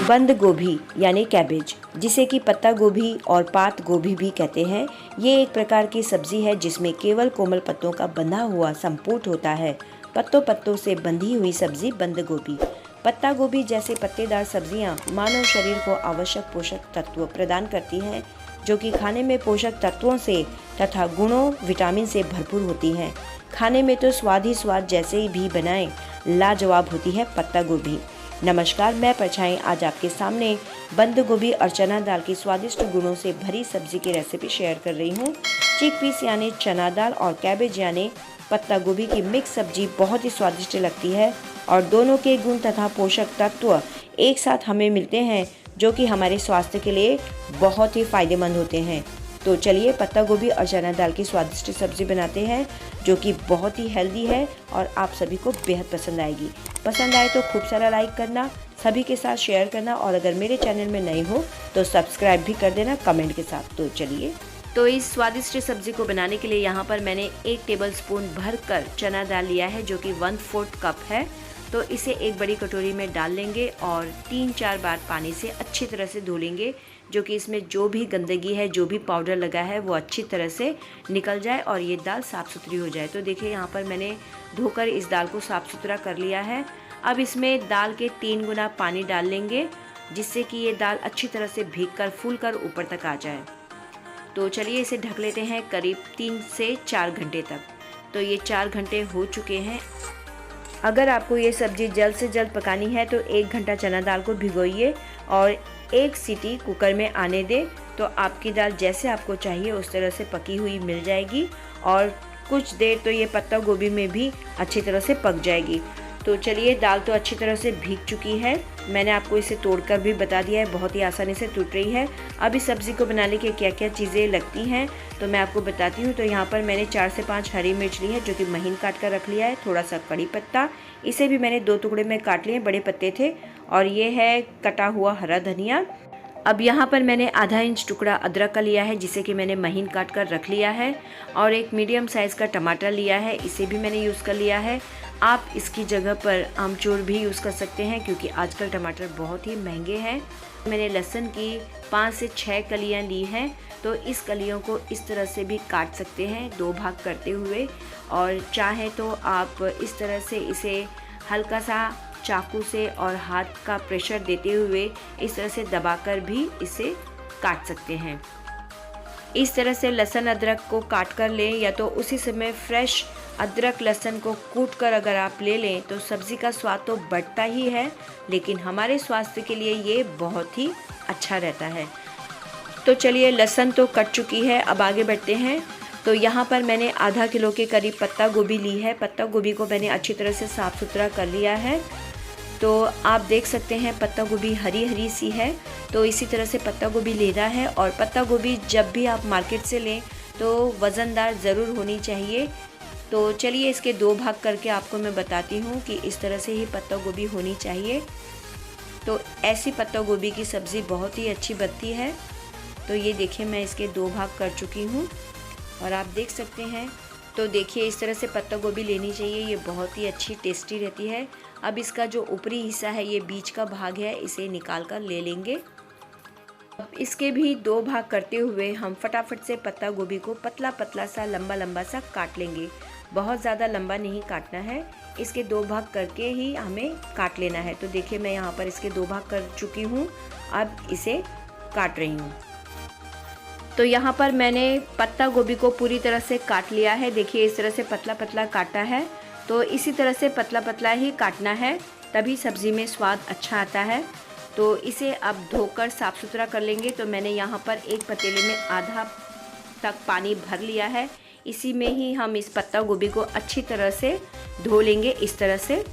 बंद गोभी यानी कैबेज, जिसे कि पत्ता गोभी और पात गोभी भी कहते हैं। ये एक प्रकार की सब्जी है जिसमें केवल कोमल पत्तों का बंधा हुआ संपुट होता है। पत्तों पत्तों से बंधी हुई सब्जी बंद गोभी। पत्ता गोभी जैसे पत्तेदार सब्जियां मानव शरीर को आवश्यक पोषक तत्व प्रदान करती हैं, जो कि खाने में पोषक तत्वों से तथा गुणों विटामिन से भरपूर होती हैं। खाने में तो स्वाद ही स्वाद, जैसे ही भी बनाएं लाजवाब होती है पत्ता गोभी। नमस्कार, मैं परछाई आज आपके सामने बंद गोभी और चना दाल की स्वादिष्ट गुणों से भरी सब्जी की रेसिपी शेयर कर रही हूँ। चिकपीस यानी चना दाल और कैबेज यानी पत्ता गोभी की मिक्स सब्जी बहुत ही स्वादिष्ट लगती है और दोनों के गुण तथा पोषक तत्व एक साथ हमें मिलते हैं, जो कि हमारे स्वास्थ्य के लिए बहुत ही फायदेमंद होते हैं। तो चलिए पत्ता गोभी और चना दाल की स्वादिष्ट सब्जी बनाते हैं, जो कि बहुत ही हेल्दी है और आप सभी को बेहद पसंद आएगी। पसंद आए तो खूब सारा लाइक करना, सभी के साथ शेयर करना और अगर मेरे चैनल में नए हो तो सब्सक्राइब भी कर देना कमेंट के साथ। तो चलिए, तो इस स्वादिष्ट सब्जी को बनाने के लिए यहाँ पर मैंने 1 टेबलस्पून भरकर चना दाल लिया है, जो कि 1/4 कप है। तो इसे एक बड़ी कटोरी में डाल लेंगे और 3-4 बार पानी से अच्छी तरह से धो लेंगे, जो कि इसमें जो भी गंदगी है, जो भी पाउडर लगा है वो अच्छी तरह से निकल जाए और ये दाल साफ़ सुथरी हो जाए। तो देखिए यहाँ पर मैंने धोकर इस दाल को साफ़ सुथरा कर लिया है। अब इसमें दाल के 3 गुना पानी डाल लेंगे, जिससे कि ये दाल अच्छी तरह से भीग कर फूल कर ऊपर तक आ जाए। तो चलिए इसे ढक लेते हैं करीब 3 से 4 घंटे तक। तो ये 4 घंटे हो चुके हैं। अगर आपको ये सब्ज़ी जल्द से जल्द पकानी है तो 1 घंटा चना दाल को भिगोइए और 1 सीटी कुकर में आने दें, तो आपकी दाल जैसे आपको चाहिए उस तरह से पकी हुई मिल जाएगी और कुछ देर तो ये पत्ता गोभी में भी अच्छी तरह से पक जाएगी। तो चलिए, दाल तो अच्छी तरह से भीग चुकी है। मैंने आपको इसे तोड़कर भी बता दिया है, बहुत ही आसानी से टूट रही है। अब इस सब्ज़ी को बनाने के क्या क्या चीज़ें लगती हैं तो मैं आपको बताती हूँ। तो यहाँ पर मैंने 4 से 5 हरी मिर्च ली है, जो कि महीन काट कर रख लिया है। थोड़ा सा कड़ी पत्ता, इसे भी मैंने 2 टुकड़े में काट लिए, बड़े पत्ते थे। और ये है कटा हुआ हरा धनिया। अब यहाँ पर मैंने आधा इंच टुकड़ा अदरक का लिया है, जिसे कि मैंने महीन काट कर रख लिया है। और एक मीडियम साइज़ का टमाटर लिया है, इसे भी मैंने यूज़ कर लिया है। आप इसकी जगह पर आमचूर भी यूज़ कर सकते हैं, क्योंकि आजकल टमाटर बहुत ही महंगे हैं। मैंने लहसुन की 5 से 6 कलियाँ ली हैं, तो इस कलियों को इस तरह से भी काट सकते हैं 2 भाग करते हुए। और चाहे तो आप इस तरह से इसे हल्का सा चाकू से और हाथ का प्रेशर देते हुए इस तरह से दबाकर भी इसे काट सकते हैं। इस तरह से लहसुन अदरक को काट कर लें, या तो उसी समय फ्रेश अदरक लहसुन को कूट कर अगर आप ले लें तो सब्ज़ी का स्वाद तो बढ़ता ही है, लेकिन हमारे स्वास्थ्य के लिए ये बहुत ही अच्छा रहता है। तो चलिए, लहसुन तो कट चुकी है, अब आगे बढ़ते हैं। तो यहाँ पर मैंने आधा किलो के करीब पत्ता गोभी ली है। पत्ता गोभी को मैंने अच्छी तरह से साफ़ सुथरा कर लिया है। तो आप देख सकते हैं पत्ता गोभी हरी हरी सी है, तो इसी तरह से पत्ता गोभी लेना है। और पत्ता गोभी जब भी आप मार्केट से लें तो वज़नदार ज़रूर होनी चाहिए। तो चलिए, इसके 2 भाग करके आपको मैं बताती हूँ कि इस तरह से ही पत्ता गोभी होनी चाहिए। तो ऐसी पत्ता गोभी की सब्ज़ी बहुत ही अच्छी बनती है। तो ये देखिए, मैं इसके 2 भाग कर चुकी हूँ और आप देख सकते हैं। तो देखिए, इस तरह से पत्ता गोभी लेनी चाहिए, ये बहुत ही अच्छी टेस्टी रहती है। अब इसका जो ऊपरी हिस्सा है, ये बीच का भाग है, इसे निकाल कर ले लेंगे। अब इसके भी 2 भाग करते हुए हम फटाफट से पत्ता गोभी को पतला पतला सा लंबा लंबा सा काट लेंगे। बहुत ज़्यादा लंबा नहीं काटना है, इसके 2 भाग करके ही हमें काट लेना है। तो देखिए, मैं यहाँ पर इसके 2 भाग कर चुकी हूँ, अब इसे काट रही हूँ। तो यहाँ पर मैंने पत्ता गोभी को पूरी तरह से काट लिया है। देखिए, इस तरह से पतला पतला काटा है। तो इसी तरह से पतला पतला ही काटना है, तभी सब्ज़ी में स्वाद अच्छा आता है। तो इसे अब धोकर साफ़ सुथरा कर लेंगे। तो मैंने यहाँ पर एक पतीले में आधा तक पानी भर लिया है, इसी में ही हम इस पत्ता गोभी को अच्छी तरह से धो लेंगे। इस तरह से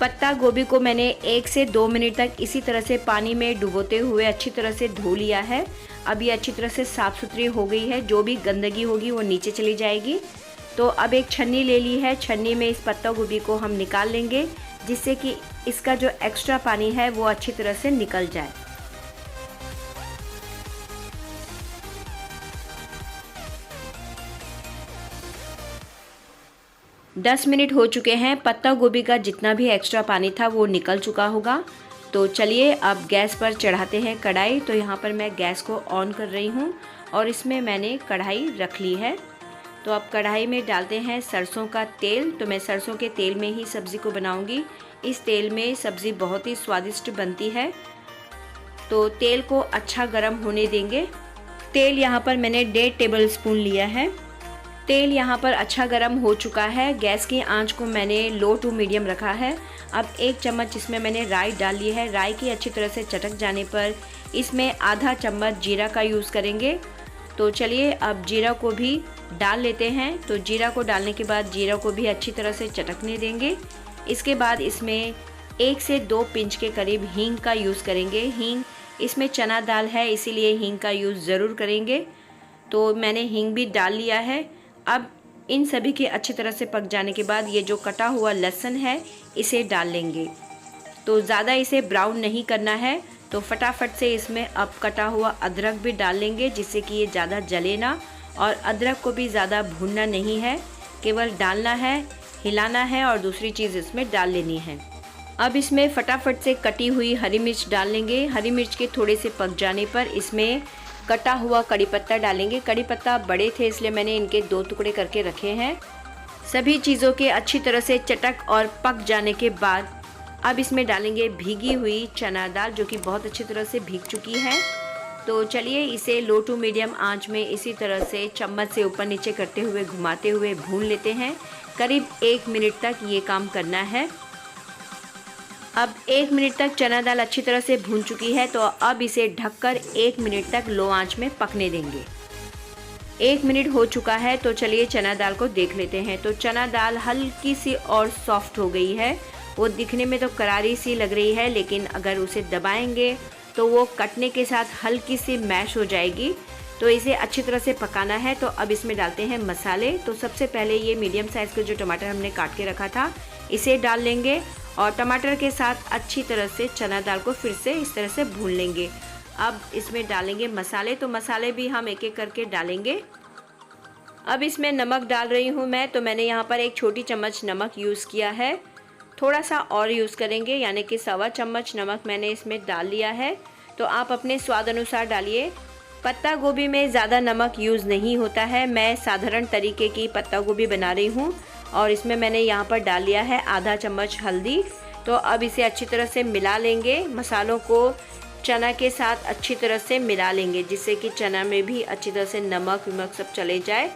पत्ता गोभी को मैंने 1 से 2 मिनट तक इसी तरह से पानी में डुबोते हुए अच्छी तरह से धो लिया है। अब ये अच्छी तरह से साफ़ सुथरी हो गई है, जो भी गंदगी होगी वो नीचे चली जाएगी। तो अब एक छन्नी ले ली है, छन्नी में इस पत्ता गोभी को हम निकाल लेंगे, जिससे कि इसका जो एक्स्ट्रा पानी है वो अच्छी तरह से निकल जाए। 10 मिनट हो चुके हैं। पत्ता गोभी का जितना भी एक्स्ट्रा पानी था वो निकल चुका होगा। तो चलिए अब गैस पर चढ़ाते हैं कढ़ाई। तो यहाँ पर मैं गैस को ऑन कर रही हूँ और इसमें मैंने कढ़ाई रख ली है। तो अब कढ़ाई में डालते हैं सरसों का तेल। तो मैं सरसों के तेल में ही सब्ज़ी को बनाऊंगी। इस तेल में सब्ज़ी बहुत ही स्वादिष्ट बनती है। तो तेल को अच्छा गर्म होने देंगे। तेल यहाँ पर मैंने 1.5 टेबल स्पून लिया है। तेल यहाँ पर अच्छा गर्म हो चुका है। गैस की आंच को मैंने लो टू मीडियम रखा है। अब 1 चम्मच इसमें मैंने राई डाल ली है। राई की अच्छी तरह से चटक जाने पर इसमें आधा चम्मच जीरा का यूज़ करेंगे। तो चलिए अब जीरा को भी डाल लेते हैं। तो जीरा को डालने के बाद जीरा को भी अच्छी तरह से चटकने देंगे। इसके बाद इसमें 1 से 2 पिंच के करीब हींग का यूज़ करेंगे। हींग इसमें चना दाल है, इसीलिए हींग का यूज़ ज़रूर करेंगे। तो मैंने हींग भी डाल लिया है। अब इन सभी के अच्छी तरह से पक जाने के बाद ये जो कटा हुआ लहसुन है इसे डाल लेंगे। तो ज़्यादा इसे ब्राउन नहीं करना है। तो फटाफट से इसमें अब कटा हुआ अदरक भी डाल लेंगे, जिससे कि ये ज़्यादा जले ना। और अदरक को भी ज़्यादा भूनना नहीं है, केवल डालना है, हिलाना है और दूसरी चीज़ इसमें डाल लेनी है। अब इसमें फटाफट से कटी हुई हरी मिर्च डाल लेंगे। हरी मिर्च के थोड़े से पक जाने पर इसमें कटा हुआ कड़ी पत्ता डालेंगे। कड़ी पत्ता बड़े थे इसलिए मैंने इनके 2 टुकड़े करके रखे हैं। सभी चीज़ों के अच्छी तरह से चटक और पक जाने के बाद अब इसमें डालेंगे भीगी हुई चना दाल, जो कि बहुत अच्छी तरह से भीग चुकी है। तो चलिए इसे लो टू मीडियम आंच में इसी तरह से चम्मच से ऊपर नीचे करते हुए घुमाते हुए भून लेते हैं। करीब 1 मिनट तक ये काम करना है। अब 1 मिनट तक चना दाल अच्छी तरह से भून चुकी है। तो अब इसे ढककर 1 मिनट तक लो आंच में पकने देंगे। 1 मिनट हो चुका है। तो चलिए चना दाल को देख लेते हैं। तो चना दाल हल्की सी और सॉफ्ट हो गई है। वो दिखने में तो करारी सी लग रही है, लेकिन अगर उसे दबाएंगे तो वो कटने के साथ हल्की सी मैश हो जाएगी। तो इसे अच्छी तरह से पकाना है। तो अब इसमें डालते हैं मसाले। तो सबसे पहले ये मीडियम साइज़ का जो टमाटर हमने काट के रखा था इसे डाल लेंगे और टमाटर के साथ अच्छी तरह से चना दाल को फिर से इस तरह से भून लेंगे। अब इसमें डालेंगे मसाले। तो मसाले भी हम एक एक करके डालेंगे। अब इसमें नमक डाल रही हूँ मैं। तो मैंने यहाँ पर 1 छोटी चम्मच नमक यूज़ किया है। थोड़ा सा और यूज़ करेंगे, यानी कि 1.25 चम्मच नमक मैंने इसमें डाल लिया है। तो आप अपने स्वाद अनुसार डालिए। पत्ता गोभी में ज़्यादा नमक यूज़ नहीं होता है। मैं साधारण तरीके की पत्ता गोभी बना रही हूँ और इसमें मैंने यहाँ पर डाल लिया है आधा चम्मच हल्दी। तो अब इसे अच्छी तरह से मिला लेंगे। मसालों को चना के साथ अच्छी तरह से मिला लेंगे, जिससे कि चना में भी अच्छी तरह से नमक वमक सब चले जाए।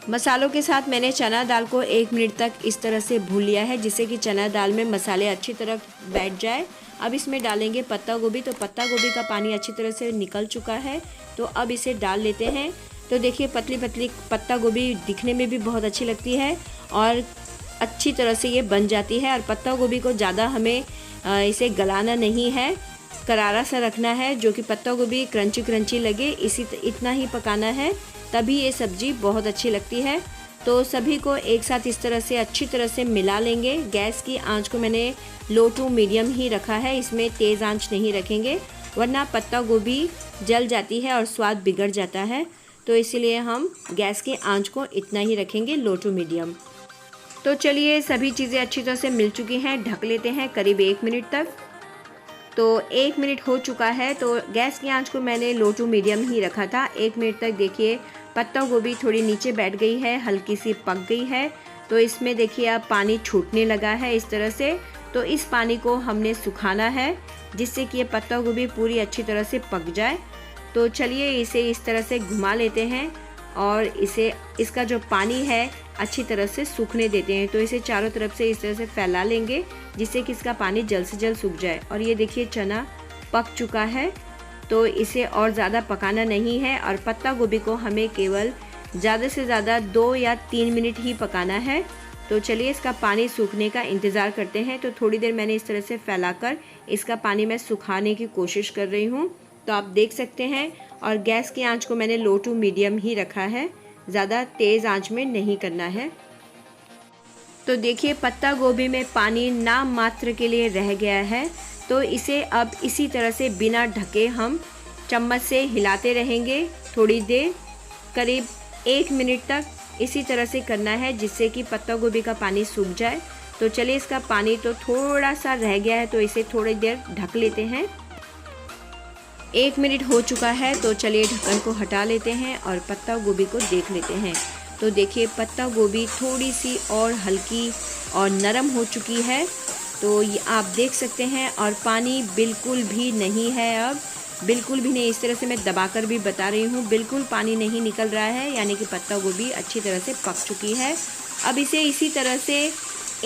मसालों के साथ मैंने चना दाल को 1 मिनट तक इस तरह से भून लिया है, जिससे कि चना दाल में मसाले अच्छी तरह बैठ जाए। अब इसमें डालेंगे पत्ता गोभी। तो पत्ता गोभी का पानी अच्छी तरह से निकल चुका है। तो अब इसे डाल लेते हैं। तो देखिए पतली पतली पत्ता गोभी दिखने में भी बहुत अच्छी लगती है और अच्छी तरह से ये बन जाती है। और पत्ता गोभी को ज़्यादा हमें इसे गलाना नहीं है, करारा सा रखना है, जो कि पत्ता गोभी क्रंची क्रंची लगे, इतना ही पकाना है, तभी ये सब्ज़ी बहुत अच्छी लगती है। तो सभी को एक साथ इस तरह से अच्छी तरह से मिला लेंगे। गैस की आंच को मैंने लो टू मीडियम ही रखा है, इसमें तेज़ आंच नहीं रखेंगे, वरना पत्ता गोभी जल जाती है और स्वाद बिगड़ जाता है। तो इसीलिए हम गैस की आंच को इतना ही रखेंगे, लो टू मीडियम। तो चलिए सभी चीज़ें अच्छी तरह से मिल चुकी हैं, ढक लेते हैं करीब 1 मिनट तक। तो 1 मिनट हो चुका है। तो गैस की आंच को मैंने लो टू मीडियम ही रखा था। 1 मिनट तक देखिए पत्ता गोभी थोड़ी नीचे बैठ गई है, हल्की सी पक गई है। तो इसमें देखिए अब पानी छूटने लगा है इस तरह से। तो इस पानी को हमने सुखाना है, जिससे कि ये पत्ता गोभी पूरी अच्छी तरह से पक जाए। तो चलिए इसे इस तरह से घुमा लेते हैं और इसका जो पानी है अच्छी तरह से सूखने देते हैं। तो इसे चारों तरफ से इस तरह से फैला लेंगे, जिससे कि इसका पानी जल्द से जल्द सूख जाए। और ये देखिए चना पक चुका है। तो इसे और ज़्यादा पकाना नहीं है और पत्ता गोभी को हमें केवल ज़्यादा से ज़्यादा 2 या 3 मिनट ही पकाना है। तो चलिए इसका पानी सूखने का इंतज़ार करते हैं। तो थोड़ी देर मैंने इस तरह से फैलाकर इसका पानी मैं सुखाने की कोशिश कर रही हूँ। तो आप देख सकते हैं। और गैस की आंच को मैंने लो टू मीडियम ही रखा है, ज़्यादा तेज़ आंच में नहीं करना है। तो देखिए पत्ता गोभी में पानी नाम मात्र के लिए रह गया है। तो इसे अब इसी तरह से बिना ढके हम चम्मच से हिलाते रहेंगे थोड़ी देर, करीब 1 मिनट तक इसी तरह से करना है, जिससे कि पत्ता गोभी का पानी सूख जाए। तो चलिए इसका पानी तो थोड़ा सा रह गया है, तो इसे थोड़ी देर ढक लेते हैं। 1 मिनट हो चुका है, तो चलिए ढक्कन को हटा लेते हैं और पत्ता गोभी को देख लेते हैं। तो देखिए पत्ता गोभी थोड़ी सी और हल्की और नरम हो चुकी है, तो ये आप देख सकते हैं। और पानी बिल्कुल भी नहीं है, अब बिल्कुल भी नहीं। इस तरह से मैं दबाकर भी बता रही हूँ, बिल्कुल पानी नहीं निकल रहा है, यानी कि पत्ता गोभी अच्छी तरह से पक चुकी है। अब इसे इसी तरह से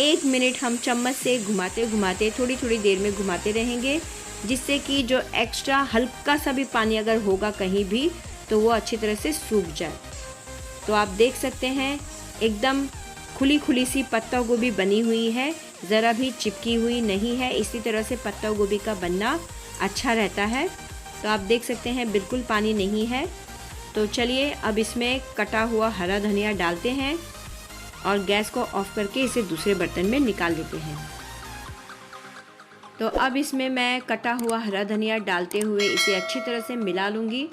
1 मिनट हम चम्मच से घुमाते घुमाते थोड़ी थोड़ी देर में घुमाते रहेंगे, जिससे कि जो एक्स्ट्रा हल्का सा भी पानी अगर होगा कहीं भी तो वो अच्छी तरह से सूख जाए। तो आप देख सकते हैं एकदम खुली खुली सी पत्ता गोभी बनी हुई है, ज़रा भी चिपकी हुई नहीं है। इसी तरह से पत्ता गोभी का बनना अच्छा रहता है। तो आप देख सकते हैं बिल्कुल पानी नहीं है। तो चलिए अब इसमें कटा हुआ हरा धनिया डालते हैं और गैस को ऑफ करके इसे दूसरे बर्तन में निकाल लेते हैं। तो अब इसमें मैं कटा हुआ हरा धनिया डालते हुए इसे अच्छी तरह से मिला लूँगी।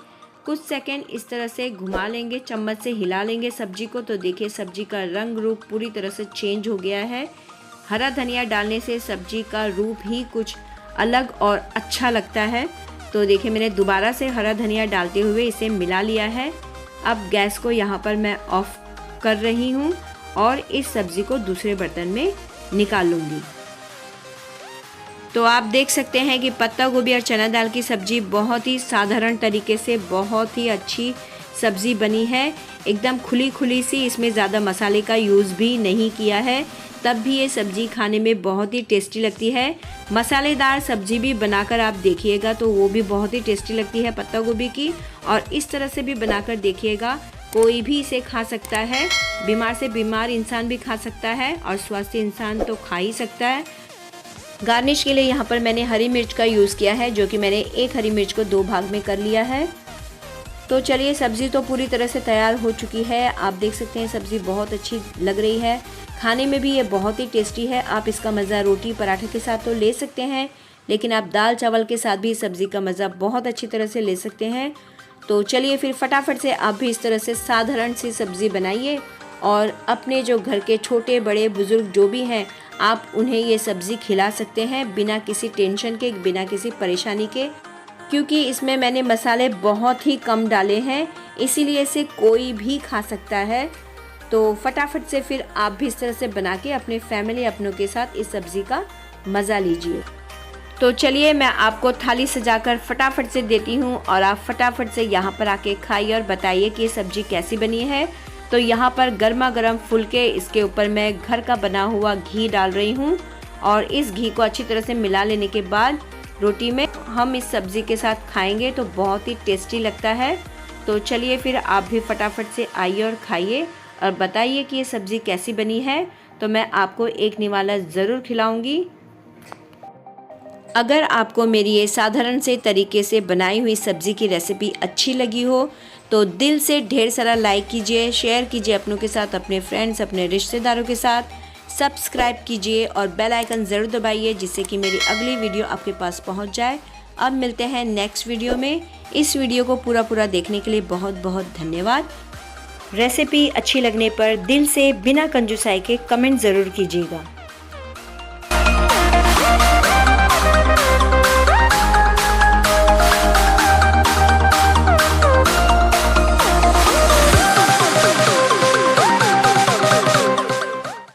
कुछ सेकंड इस तरह से घुमा लेंगे, चम्मच से हिला लेंगे सब्जी को। तो देखिए सब्जी का रंग रूप पूरी तरह से चेंज हो गया है। हरा धनिया डालने से सब्जी का रूप ही कुछ अलग और अच्छा लगता है। तो देखिए मैंने दोबारा से हरा धनिया डालते हुए इसे मिला लिया है। अब गैस को यहाँ पर मैं ऑफ कर रही हूँ और इस सब्ज़ी को दूसरे बर्तन में निकाल लूँगी। तो आप देख सकते हैं कि पत्ता गोभी और चना दाल की सब्ज़ी बहुत ही साधारण तरीके से बहुत ही अच्छी सब्ज़ी बनी है। एकदम खुली खुली सी, इसमें ज़्यादा मसाले का यूज़ भी नहीं किया है, तब भी ये सब्ज़ी खाने में बहुत ही टेस्टी लगती है। मसालेदार सब्ज़ी भी बनाकर आप देखिएगा तो वो भी बहुत ही टेस्टी लगती है पत्ता गोभी की। और इस तरह से भी बनाकर देखिएगा, कोई भी इसे खा सकता है। बीमार से बीमार इंसान भी खा सकता है और स्वस्थ इंसान तो खा ही सकता है। गार्निश के लिए यहाँ पर मैंने हरी मिर्च का यूज़ किया है, जो कि मैंने 1 हरी मिर्च को 2 भाग में कर लिया है। तो चलिए सब्ज़ी तो पूरी तरह से तैयार हो चुकी है। आप देख सकते हैं सब्ज़ी बहुत अच्छी लग रही है, खाने में भी ये बहुत ही टेस्टी है। आप इसका मज़ा रोटी पराठे के साथ तो ले सकते हैं, लेकिन आप दाल चावल के साथ भी सब्ज़ी का मज़ा बहुत अच्छी तरह से ले सकते हैं। तो चलिए फिर फटाफट से आप भी इस तरह से साधारण सी सब्ज़ी बनाइए और अपने जो घर के छोटे बड़े बुज़ुर्ग जो भी हैं, आप उन्हें ये सब्ज़ी खिला सकते हैं बिना किसी टेंशन के, बिना किसी परेशानी के, क्योंकि इसमें मैंने मसाले बहुत ही कम डाले हैं, इसीलिए इसे कोई भी खा सकता है। तो फटाफट से फिर आप भी इस तरह से बना के अपने फैमिली अपनों के साथ इस सब्ज़ी का मज़ा लीजिए। तो चलिए मैं आपको थाली सजाकर फटाफट से देती हूँ और आप फटाफट से यहाँ पर आके खाइए और बताइए कि ये सब्ज़ी कैसी बनी है। तो यहाँ पर गर्मा गर्म फुलके, इसके ऊपर मैं घर का बना हुआ घी डाल रही हूँ और इस घी को अच्छी तरह से मिला लेने के बाद रोटी में हम इस सब्ज़ी के साथ खाएंगे तो बहुत ही टेस्टी लगता है। तो चलिए फिर आप भी फटाफट से आइए और खाइए और बताइए कि ये सब्ज़ी कैसी बनी है। तो मैं आपको एक निवाला ज़रूर खिलाऊंगी। अगर आपको मेरी ये साधारण से तरीके से बनाई हुई सब्ज़ी की रेसिपी अच्छी लगी हो तो दिल से ढेर सारा लाइक कीजिए, शेयर कीजिए अपनों के साथ, अपने फ्रेंड्स, अपने रिश्तेदारों के साथ, सब्सक्राइब कीजिए और बेल आइकन ज़रूर दबाइए, जिससे कि मेरी अगली वीडियो आपके पास पहुंच जाए। अब मिलते हैं नेक्स्ट वीडियो में। इस वीडियो को पूरा देखने के लिए बहुत बहुत धन्यवाद। रेसिपी अच्छी लगने पर दिल से बिना कंजूसाई के कमेंट ज़रूर कीजिएगा।